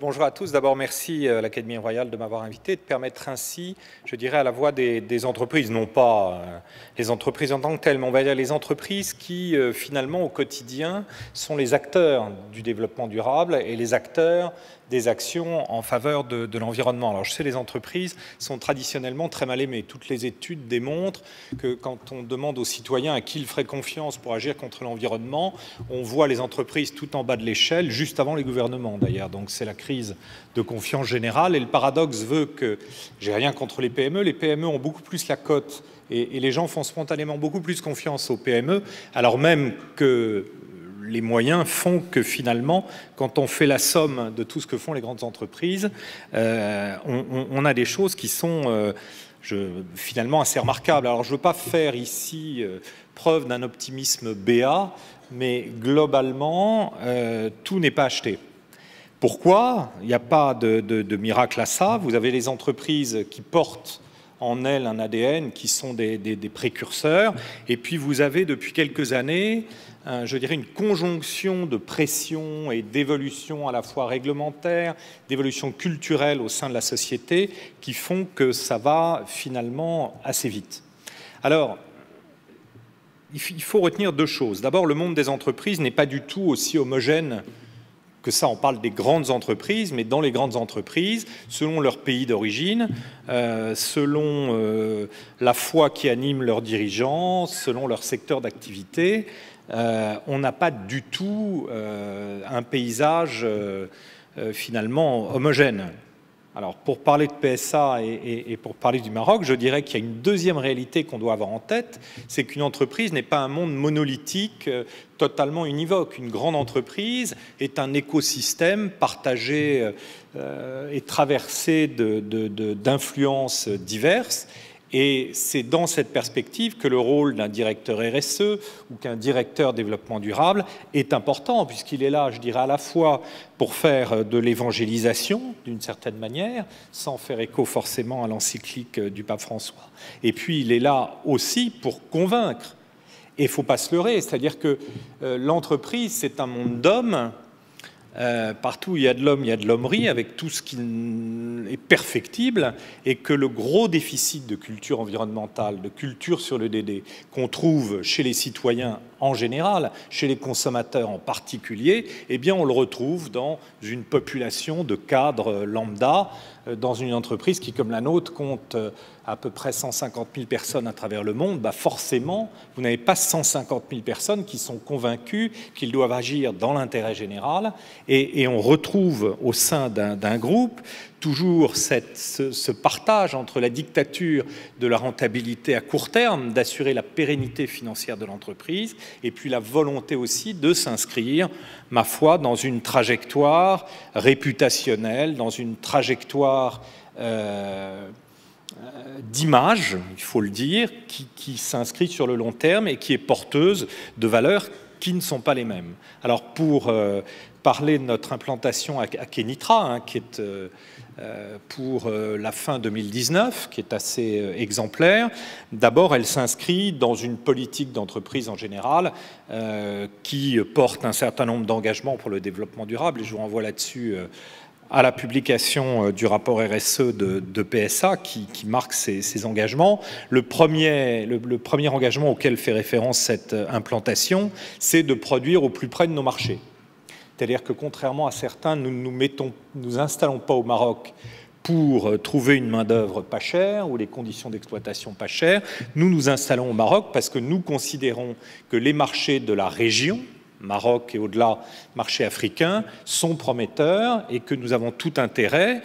Bonjour à tous. D'abord, merci à l'Académie royale de m'avoir invité, de permettre ainsi, je dirais, à la voix des entreprises, non pas les entreprises en tant que telles, mais on va dire les entreprises qui, finalement, au quotidien, sont les acteurs du développement durable et les acteurs des actions en faveur de l'environnement. Alors, je sais, les entreprises sont traditionnellement très mal aimées. Toutes les études démontrent que quand on demande aux citoyens à qui ils feraient confiance pour agir contre l'environnement, on voit les entreprises tout en bas de l'échelle, juste avant les gouvernements d'ailleurs. Donc c'est la crise de confiance générale. Et le paradoxe veut que, j'ai rien contre les PME ont beaucoup plus la cote et les gens font spontanément beaucoup plus confiance aux PME, alors même que les moyens font que finalement, quand on fait la somme de tout ce que font les grandes entreprises, on a des choses qui sont finalement assez remarquables. Alors je ne veux pas faire ici preuve d'un optimisme béat, mais globalement, tout n'est pas acheté. Pourquoi? Il n'y a pas de miracle à ça. Vous avez les entreprises qui portent en elles un ADN, qui sont des précurseurs. Et puis vous avez depuis quelques années, je dirais, une conjonction de pression et d'évolution à la fois réglementaire, d'évolution culturelle au sein de la société, qui font que ça va finalement assez vite. Alors, il faut retenir deux choses. D'abord, le monde des entreprises n'est pas du tout aussi homogène que ça. On parle des grandes entreprises, mais dans les grandes entreprises, selon leur pays d'origine, selon la foi qui anime leurs dirigeants, selon leur secteur d'activité, on n'a pas du tout un paysage finalement homogène. Alors, pour parler de PSA et pour parler du Maroc, je dirais qu'il y a une deuxième réalité qu'on doit avoir en tête, c'est qu'une entreprise n'est pas un monde monolithique totalement univoque. Une grande entreprise est un écosystème partagé et traversé d'influences diverses. Et c'est dans cette perspective que le rôle d'un directeur RSE ou qu'un directeur développement durable est important, puisqu'il est là, je dirais, à la fois pour faire de l'évangélisation, d'une certaine manière, sans faire écho forcément à l'encyclique du pape François. Et puis, il est là aussi pour convaincre. Et il ne faut pas se leurrer, c'est-à-dire que l'entreprise, c'est un monde d'hommes. Partout où il y a de l'homme, il y a de l'hommerie, avec tout ce qui est perfectible, et que le gros déficit de culture environnementale, de culture sur le DD, qu'on trouve chez les citoyens en général, chez les consommateurs en particulier, eh bien on le retrouve dans une population de cadres lambda, dans une entreprise qui, comme la nôtre, compte à peu près 150 000 personnes à travers le monde. Bah forcément, vous n'avez pas 150 000 personnes qui sont convaincues qu'ils doivent agir dans l'intérêt général. Et on retrouve au sein d'un groupe toujours ce partage entre la dictature de la rentabilité à court terme, d'assurer la pérennité financière de l'entreprise, et puis la volonté aussi de s'inscrire, ma foi, dans une trajectoire réputationnelle, dans une trajectoire d'image, il faut le dire, qui s'inscrit sur le long terme et qui est porteuse de valeurs qui ne sont pas les mêmes. Alors pour parler de notre implantation à Kénitra, qui est pour la fin 2019, qui est assez exemplaire. D'abord, elle s'inscrit dans une politique d'entreprise en général qui porte un certain nombre d'engagements pour le développement durable, et je vous renvoie là-dessus à la publication du rapport RSE de PSA qui marque ces engagements. Le premier engagement auquel fait référence cette implantation, c'est de produire au plus près de nos marchés. C'est-à-dire que contrairement à certains, nous ne nous installons pas au Maroc pour trouver une main-d'œuvre pas chère ou les conditions d'exploitation pas chères. Nous nous installons au Maroc parce que nous considérons que les marchés de la région, Maroc et au-delà, marchés africains, sont prometteurs et que nous avons tout intérêt,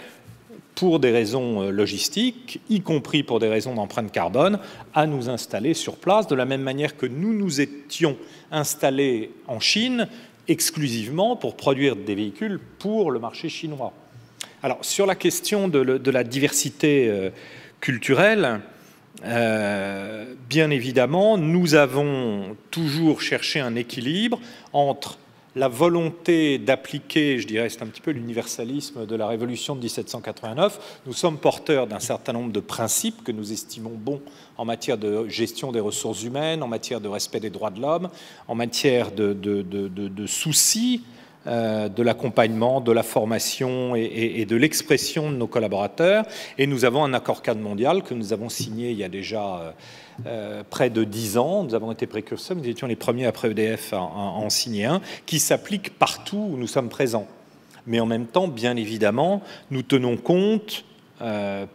pour des raisons logistiques, y compris pour des raisons d'empreinte carbone, à nous installer sur place, de la même manière que nous nous étions installés en Chine exclusivement pour produire des véhicules pour le marché chinois. Alors, sur la question de la diversité culturelle, bien évidemment, nous avons toujours cherché un équilibre entre la volonté d'appliquer, je dirais, c'est un petit peu l'universalisme de la Révolution de 1789. Nous sommes porteurs d'un certain nombre de principes que nous estimons bons en matière de gestion des ressources humaines, en matière de respect des droits de l'homme, en matière de soucis de l'accompagnement, de la formation et de l'expression de nos collaborateurs. Et nous avons un accord-cadre mondial que nous avons signé il y a déjà près de 10 ans. Nous avons été précurseurs, nous étions les premiers après EDF à en signer un, qui s'applique partout où nous sommes présents. Mais en même temps, bien évidemment, nous tenons compte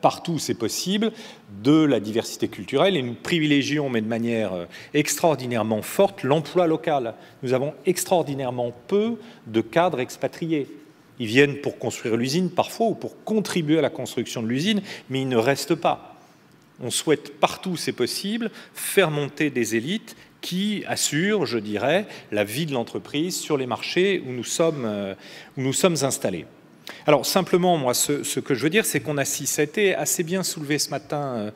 partout où c'est possible de la diversité culturelle et nous privilégions, mais de manière extraordinairement forte, l'emploi local. Nous avons extraordinairement peu de cadres expatriés. Ils viennent pour construire l'usine parfois ou pour contribuer à la construction de l'usine, mais ils ne restent pas. On souhaite partout où c'est possible faire monter des élites qui assurent, je dirais, la vie de l'entreprise sur les marchés où nous sommes installés. Alors simplement, moi, ce que je veux dire, c'est qu'on assiste, ça a été assez bien soulevé ce matin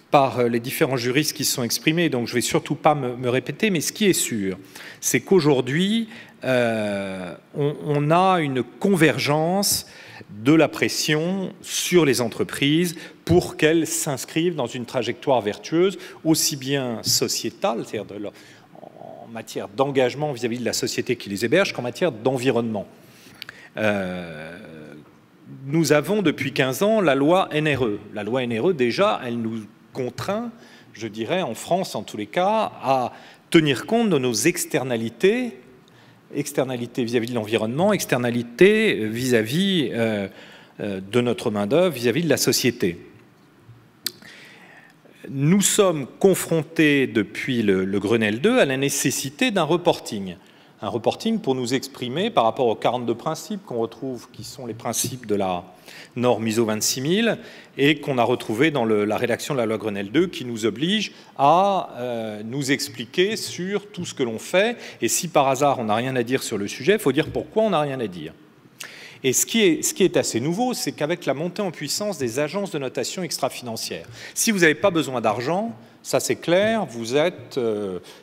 par les différents juristes qui se sont exprimés, donc je ne vais surtout pas me répéter, mais ce qui est sûr, c'est qu'aujourd'hui, on a une convergence de la pression sur les entreprises pour qu'elles s'inscrivent dans une trajectoire vertueuse, aussi bien sociétale, c'est-à-dire en matière d'engagement vis-à-vis de la société qui les héberge, qu'en matière d'environnement. Nous avons depuis 15 ans la loi NRE. La loi NRE, déjà, elle nous contraint, je dirais, en France en tous les cas, à tenir compte de nos externalités vis-à-vis de l'environnement, externalités vis-à-vis de notre main-d'œuvre, vis-à-vis de la société. Nous sommes confrontés depuis le Grenelle II à la nécessité d'un reporting. Un reporting pour nous exprimer par rapport aux 42 principes qu'on retrouve, qui sont les principes de la norme ISO 26000 et qu'on a retrouvé dans la rédaction de la loi Grenelle II qui nous oblige à nous expliquer sur tout ce que l'on fait. Et si par hasard on n'a rien à dire sur le sujet, il faut dire pourquoi on n'a rien à dire. Et ce qui est assez nouveau, c'est qu'avec la montée en puissance des agences de notation extra-financière, si vous n'avez pas besoin d'argent, ça c'est clair, vous êtes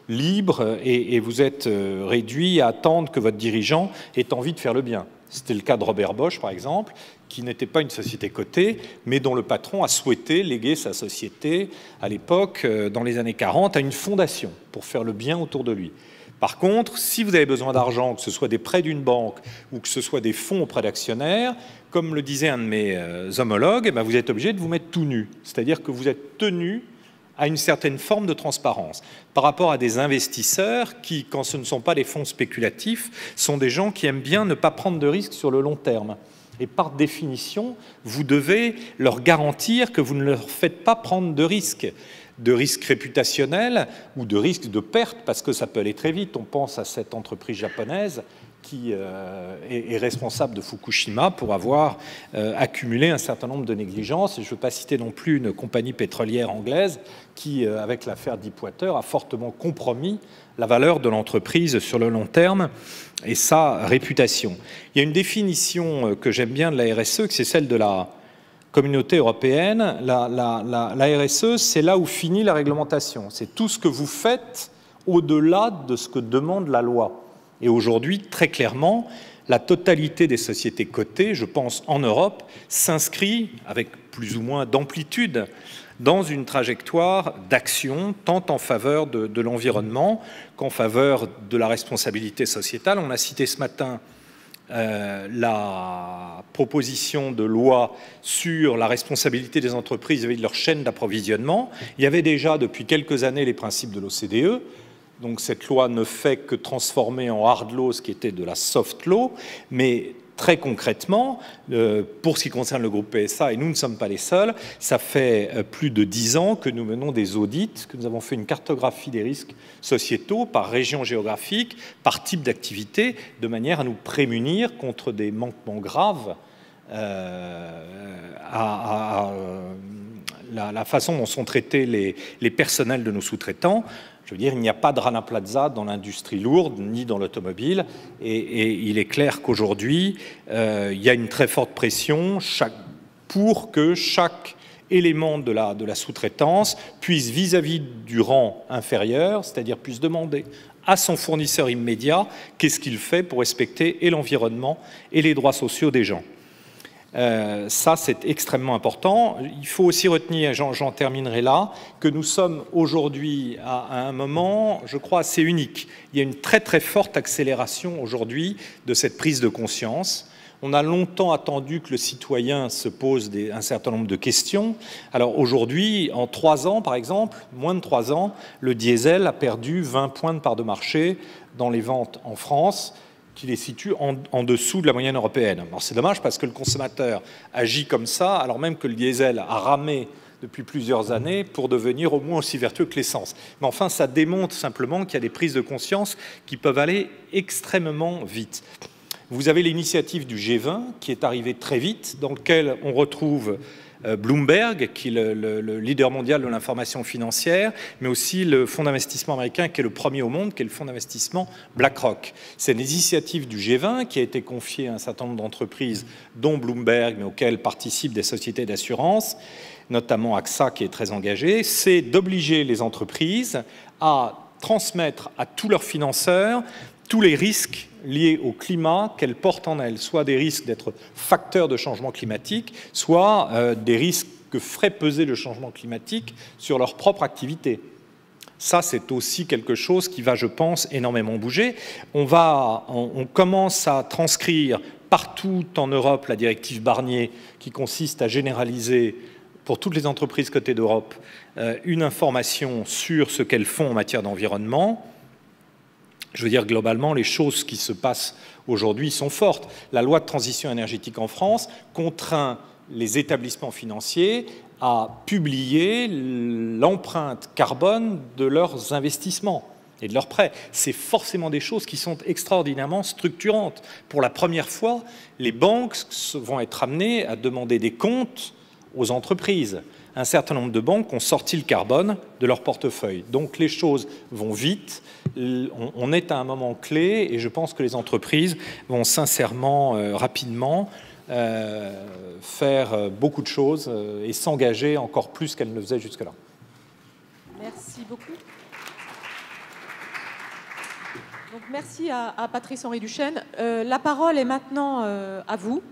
libre et vous êtes réduit à attendre que votre dirigeant ait envie de faire le bien. C'était le cas de Robert Bosch, par exemple, qui n'était pas une société cotée, mais dont le patron a souhaité léguer sa société, à l'époque, dans les années 40, à une fondation pour faire le bien autour de lui. Par contre, si vous avez besoin d'argent, que ce soit des prêts d'une banque ou que ce soit des fonds auprès d'actionnaires, comme le disait un de mes homologues, eh bien, vous êtes obligé de vous mettre tout nu. C'est-à-dire que vous êtes tenu à une certaine forme de transparence par rapport à des investisseurs qui, quand ce ne sont pas des fonds spéculatifs, sont des gens qui aiment bien ne pas prendre de risques sur le long terme. Et par définition, vous devez leur garantir que vous ne leur faites pas prendre de risques réputationnels ou de risques de perte, parce que ça peut aller très vite. On pense à cette entreprise japonaise qui est responsable de Fukushima pour avoir accumulé un certain nombre de négligences. Et je ne veux pas citer non plus une compagnie pétrolière anglaise qui, avec l'affaire Deepwater, a fortement compromis la valeur de l'entreprise sur le long terme et sa réputation. Il y a une définition que j'aime bien de la RSE, que c'est celle de la Communauté européenne. La RSE, c'est là où finit la réglementation. C'est tout ce que vous faites au-delà de ce que demande la loi. Et aujourd'hui, très clairement, la totalité des sociétés cotées, je pense en Europe, s'inscrit avec plus ou moins d'amplitude dans une trajectoire d'action tant en faveur de l'environnement qu'en faveur de la responsabilité sociétale. On a cité ce matin la proposition de loi sur la responsabilité des entreprises vis-à-vis de leur chaîne d'approvisionnement. Il y avait déjà depuis quelques années les principes de l'OCDE. Donc cette loi ne fait que transformer en hard law ce qui était de la soft law, mais très concrètement, pour ce qui concerne le groupe PSA, et nous ne sommes pas les seuls, ça fait plus de 10 ans que nous menons des audits, que nous avons fait une cartographie des risques sociétaux par région géographique, par type d'activité, de manière à nous prémunir contre des manquements graves à la façon dont sont traités les personnels de nos sous-traitants. Je veux dire, il n'y a pas de Rana Plaza dans l'industrie lourde, ni dans l'automobile, et il est clair qu'aujourd'hui, il y a une très forte pression pour que chaque élément de la sous-traitance puisse, vis-à-vis du rang inférieur, c'est-à-dire puisse demander à son fournisseur immédiat qu'est-ce qu'il fait pour respecter et l'environnement et les droits sociaux des gens. Ça, c'est extrêmement important. Il faut aussi retenir, j'en terminerai là, que nous sommes aujourd'hui à un moment, je crois, assez unique. Il y a une très très forte accélération aujourd'hui de cette prise de conscience. On a longtemps attendu que le citoyen se pose un certain nombre de questions. Alors aujourd'hui, en 3 ans, par exemple, moins de 3 ans, le diesel a perdu 20 points de part de marché dans les ventes en France, qui les situe en dessous de la moyenne européenne. Alors c'est dommage parce que le consommateur agit comme ça, alors même que le diesel a ramé depuis plusieurs années pour devenir au moins aussi vertueux que l'essence. Mais enfin, ça démontre simplement qu'il y a des prises de conscience qui peuvent aller extrêmement vite. Vous avez l'initiative du G20 qui est arrivée très vite, dans lequel on retrouve Bloomberg, qui est le leader mondial de l'information financière, mais aussi le fonds d'investissement américain qui est le premier au monde, qui est le fonds d'investissement BlackRock. C'est une initiative du G20 qui a été confiée à un certain nombre d'entreprises, dont Bloomberg, mais auxquelles participent des sociétés d'assurance, notamment AXA qui est très engagée, c'est d'obliger les entreprises à transmettre à tous leurs financeurs tous les risques liés au climat qu'elles portent en elles, soit des risques d'être facteurs de changement climatique, soit des risques que ferait peser le changement climatique sur leur propre activité. Ça, c'est aussi quelque chose qui va, je pense, énormément bouger. On commence à transcrire partout en Europe la directive Barnier qui consiste à généraliser pour toutes les entreprises cotées d'Europe une information sur ce qu'elles font en matière d'environnement. Je veux dire, globalement, les choses qui se passent aujourd'hui sont fortes. La loi de transition énergétique en France contraint les établissements financiers à publier l'empreinte carbone de leurs investissements et de leurs prêts. C'est forcément des choses qui sont extraordinairement structurantes. Pour la première fois, les banques vont être amenées à demander des comptes aux entreprises. Un certain nombre de banques ont sorti le carbone de leur portefeuille. Donc les choses vont vite, on est à un moment clé et je pense que les entreprises vont sincèrement, rapidement, faire beaucoup de choses et s'engager encore plus qu'elles ne le faisaient jusque-là. Merci beaucoup. Donc, merci à Patrice-Henri Duchesne. La parole est maintenant à vous.